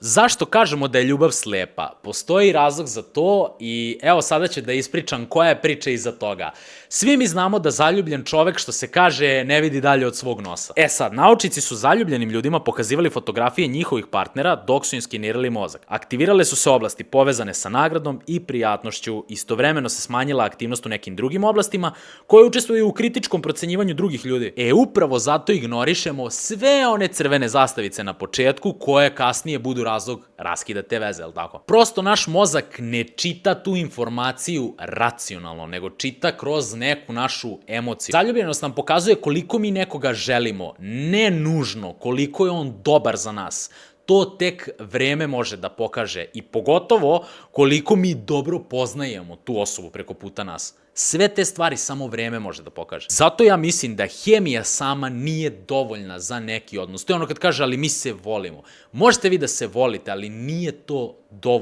Zašto kažemo da je ljubav slepa? Postoji razlog za to i evo sada ću da ispričam koja je priča iza toga. Svi mi znamo da zaljubljen čovek, što se kaže, ne vidi dalje od svog nosa. E sad, naučnici su zaljubljenim ljudima pokazivali fotografije njihovih partnera dok su im skenirali mozak. Aktivirale su se oblasti povezane sa nagradom i prijatnošću, istovremeno se smanjila aktivnost u nekim drugim oblastima koje učestvuju u kritičkom procenjivanju drugih ljudi. Upravo zato ignorišemo sve one crvene zastavice na početku koje kasnije budu razlog raskida te veze, jel tako? Prosto naš mozak ne čita tu informaciju racionalno, nego čita kroz neku našu emociju. Zaljubljenost nam pokazuje koliko mi nekoga želimo, ne nužno koliko je on dobar za nas. To tek vreme može da pokaže i pogotovo koliko mi dobro poznajemo tu osobu preko puta nas. Sve te stvari samo vreme može da pokaže. Zato ja mislim da hemija sama nije dovoljna za neki odnos. To je ono kad kaže, ali mi se volimo. Možete vi da se volite, ali nije to dovoljno.